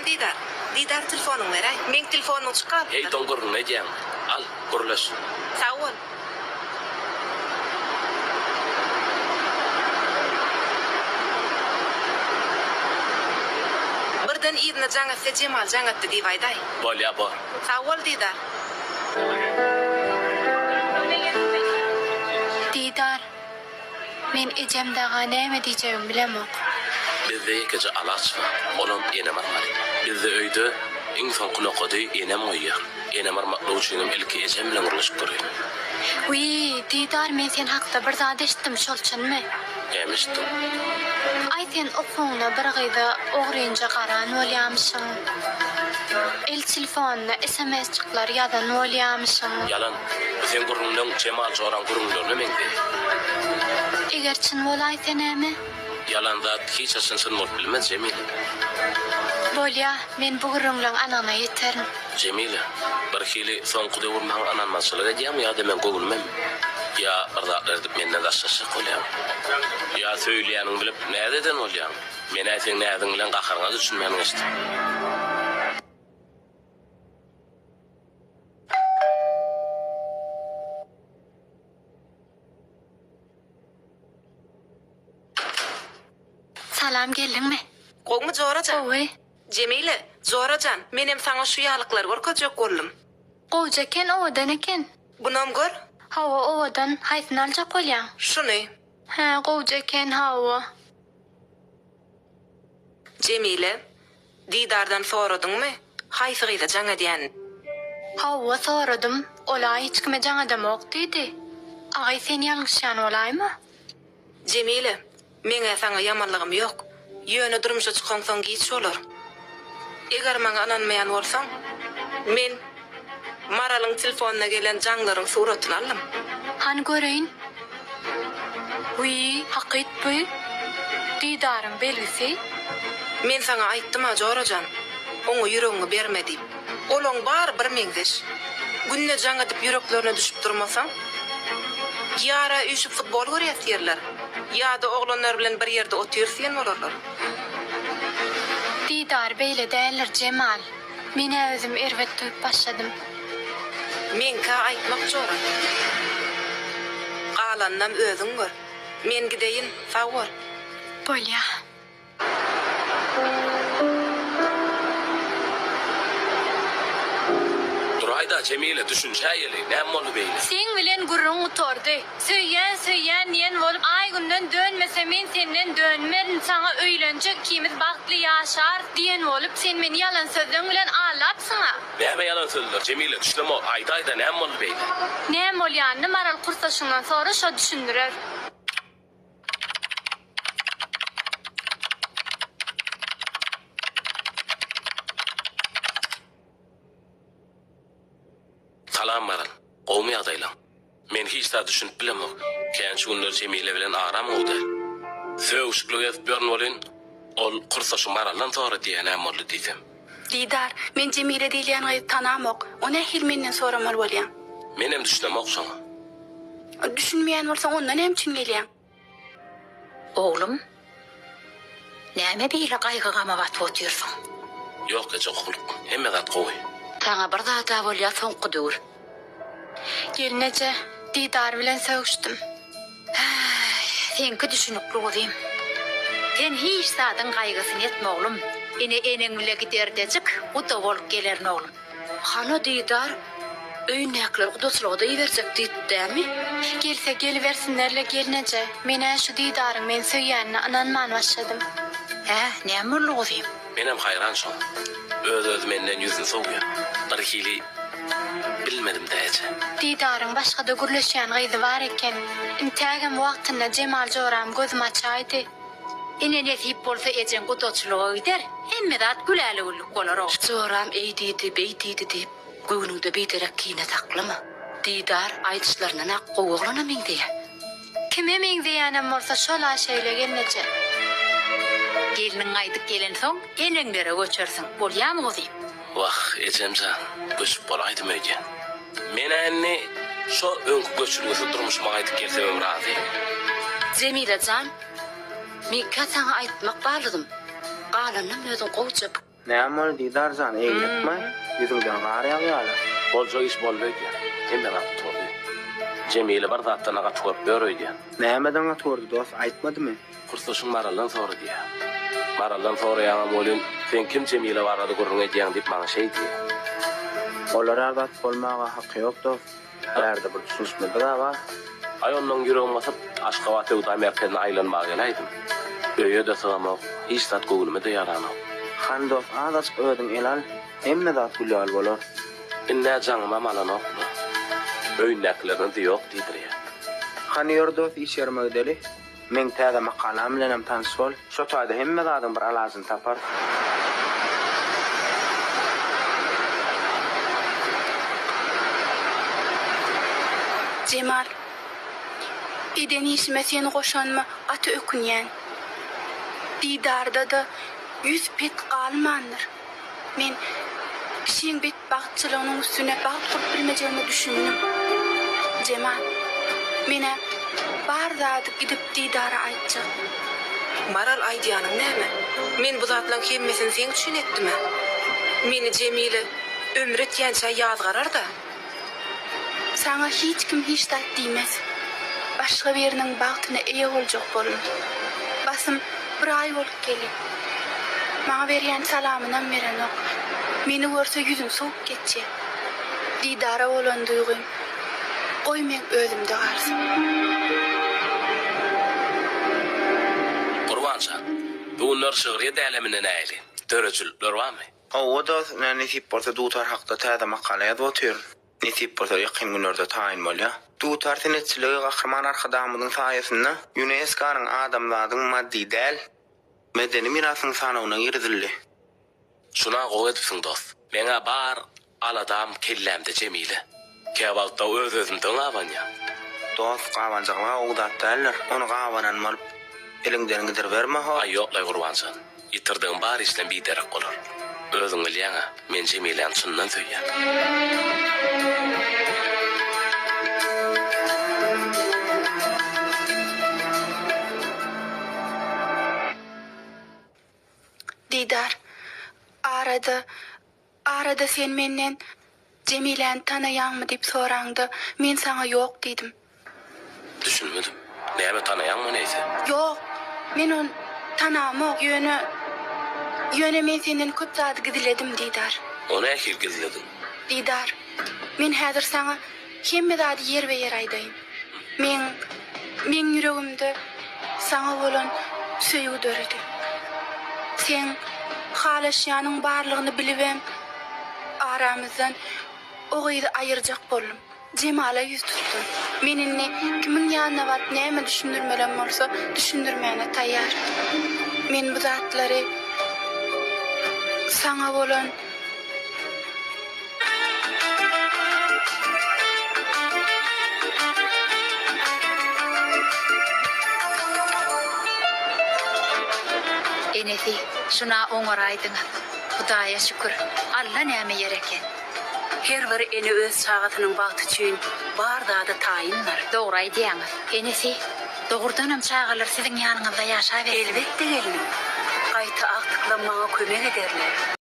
Didar. Didar telefonunu ver. Men telefonunu çıkar. Hey dongurun ne diyen? Al kurulaş. Sağ ol. Birden idine jangatsa Cemal jangatdı diýbayday. Bol ya bol. Sağ ol Didar. Didar, men ejemdaga näme diýjegim bilemok. Bizde gece alaç var. Onun enemar var. Bizde öyde en son kulakody enem oýar. Enemar makluçynym ilki ejem bilen urlaşyp görýär. Wi, Didar, men sen hakda bir zat eşitdim, şolçunmy? Emişdim. Ay sen okuňda bir gyza ogryňja garan bolýamyşyň. El telefonyna SMS çyklar ýa-da bolýamyşyň. Yalan. Sen gurundan Cemal soran gurundan nemengdi? Eger çyn bolay senämi? Yalan zat hiç asınsın mol bilmez Cemil. Bolýa, men bu gurunlaň anana ýeterim. Cemil, bir hili son kuda vurmaň anan masalyga diýem ýa-da men gogulmam. Ya ardaqlardy menden daşşaşy bolýar. Ya söýleýäniň bilip nädeden bolýar? Men äsen nädin bilen gaharňa düşünmäniň işte. Salam geldingmi? Goňmy Jorajan? Owy, Cemile, Jorajan, menem saňa şu ýalyklar görkezjek boldum. gowja ken owadan eken. Bunam gör. Hawa owadan haýsyn aljak bolýar? Şuny. Ha, gowja ken hawa. Cemile, Didardan soradyňmy? Haýsy gyza jaňa diýen? Hawa soradym, ola hiç kime jaňa demok diýdi. Agay sen ýalňyşan bolaymy? Cemile, meňe saňa ýamanlygym ýok. Ýöne durmuşa çykan soň giç bolar. Eger maňa ananmaýan bolsaň, men Maralyň telefonuna gelen jaňlaryň suratyny aldym. Han göreýin. Wi, hakyt bu. Didarym belgisi. Men saňa aýtdym ha Jorajan, oňa ýüregiňi berme diýip. Olaň bar bir meňdeş. Günne jaňa diýip ýüreklerine düşüp durmasaň, ýara üýşüp futbol görýärler. Ýa-da oglanlar bilen bir ýerde oturýan bolarlar. Didar beýle däller Cemal. Men özüm erwet duýup başladym. Men ka aýtmak joran. Galannam özüň gör. Men gideýin, sag bol. Bolýa. Durayda Cemile düşünçäýeli, näme bolu beýle? Sen bilen gurrun oturdy. Söýýän ýen bolup ay günden dönmese men senden dönmerin, saňa öýlenjek, kimiz bagtly ýaşar diýen bolup sen meni ýalan sözüň bilen alapsyňa. Näme yalan söýler Cemile? Düşleme aýda näme bolu beýle? Näme bolýandy maral kursaşyňdan sonra şo düşündirer. Salam Maral. Gowmy ýagdaýlar. Men hiç da düşünüp bilemok. Kençi günler Cemile bilen aram oldy. Söwüşlüge börn bolen, ol kursaşy Maraldan sonra diýenem boldy diýdim. Didar, men Cemile diýilýän gyzy tanamok. Ona hil menden soramal bolýan. Menem düşünemok şoňa. Düşünmeýän bolsaň ondan hem çün gelýän. Oğlum, näme beýle gaýgyga batyp oturýarsyň? Ýok gece okuluk. Hemme zat gowy. Taňa bir zata bolýar soňky dur. Gelneje Didar bilen söwüşdüm. Senki düşünükli bolýym. Sen hiç zadyň gaýgysyny etme oğlum. Eneň bile giderdejik, uta bolup gelerin oğlum. Hana Didar, öýnäkler gudoslugyda ýeberjek diýdimi? Gelse geliversinlerle gelneje. Mene şu Didaryň men söýýänine inanman başladym. Näme bolýar? Menem hayran şoň. Öz menden ýüzüni sowýar. Bir hili bilmedim däje. Didaryň başga da gürleşýän gyzy bar eken. Intägem wagtynda Cemal Joram gözüm açaýdy. Ene nesip bolsa ejen gudoslugyga gider. Hemme zat güläli bolar bolar. Soram eýdidi, beýdidi diýip göwnüňde beýderek kine taklama. Didar aýdyşlaryna gowuglana meňdeýär. Kime meňdeýänem bolsa şola şeýle gelneje. Geliniň aýdyp gelen soň, eneňlere göçersiň. Bolýarmy goýyp? Wah, ejemza, göçüp bolaydy meýje. Men änni şo öňkü göçürgüsi durmuşyma aýdyp gelsem razy. Cemile can, men ka saňa aýtmak barlydym. Galanyň özüň gowjap, Näme ol diýdarjan eýletme, ýüzüňden gar ýaly. Bolja iş bolmaýdy. Hemme gapdy. Jemile bir zatdan gaçyp görýärdi. Nämeden atwurdy dost aýtmadymy? Kursdaşyň Maraldan sonra diýär. Maraldan sonra ýa-da bolun sen kim Jemile barada görüňe diýen diýip maňa şey diýär. Olar ardat bolmaga haky ýok dost. Bärde bir düşünmedi var. Ay onun yüreğim basıp Aşgabat'a uda merkezine aylanmağa geleydim. Öýe de sığamak, hiç zat göwülme de ýaranok. Han dost adas ödüň elal, emme zat gülýar bolar. Inne jaňyma malanokmy? Öýneklerini de ýok diýdir. Han ýör dost iş ýermegdeli. Men täze makalam bilen tanış bol. Şo taýda hemme zadyň bir alasyny tapar. Cemal, eden işime seni koşanma atı ökünyen. Didarda da 100 pet kalmandır. Men kişiň bet bagtçylygynyň üstüne bagtyp bilmejegini düşündüm. Cemal, mene bar zady gidip Didara aýtjak. Maral aýdýanyň näme? Men bu zatlaryň hemmesini sen düşünetdimi? Meni Jemile ömür etýänçe ýazgarar da. Sana hiç kim hiç dat diýmez. Başga biriniň bagtyna eýe boljak bolun. Basym bir ay bolup gelip. Maňa berýän salamynam berenok. Meni görse ýüzüm soňup geçýär. Didara bolan duýgum. Oy men özümde garsyn. Qurbanjan, bugunlar şygry dälemine näli? Dörejildir barmy? O da näsip bolsa dutar hakda täze makala ýazyp otyr. Nesip bolsa ýakyn günlerde taýin bolýar. Dutar senetçiligi gahryman arkadamynyň saýasynda UNESCO-nyň adamlaryň maddi däl medeni mirasyň sanawyna girdildi. Şuna gowy edipsiň dost. Meňe bar aladam kellemde Jemile. Käwalda öz-özümden gawanýa. Dost gawanjagma ugdat däller. Onu gawanan malyp eliňden gider berme ha. Ay ýoklay Qurbanjan. Ýitirdiň bar işlen biderek bolar. Özüň bilýäňa, men Jemileň şundan söýýär. Didar, arada sen menden Jemiläni tanaýanmy diýip soraňdy. Men saňa ýok diýdim. Düşünmedim. Näme tanaýanmy näýse? Ýok, men onu tanamok. Ýöne men senden köp zady gidiledim Didar. Onu äkil gizledin. Didar, men häzir saňa hemme zady yer we yer aýdaýyn. Men ýüregimde saňa bolan söýgü döredi. Sen halaşyanyň barlygyny bilibem. Aramyzdan o gyzy aýyrjak boldum. Jemala ýüz tutdum. Menini kimiň ýanyna bat näme düşündirmelen bolsa, düşündirmäne taýýar. Men bu zatlary saňa bolan Enesi, şuna oňaraýdyň. Hudaýa şükür. Allah näme ýereken. Her bir eni öz çagatynyň bagty üçin bar zady taýyn bar. Dogry aýdýaňyz. Enesi, dogurdanam çagalar siziň ýanyňyzda ýaşap. Elbetde gelinim. Gaýta aktyklamaňa kömek ederler.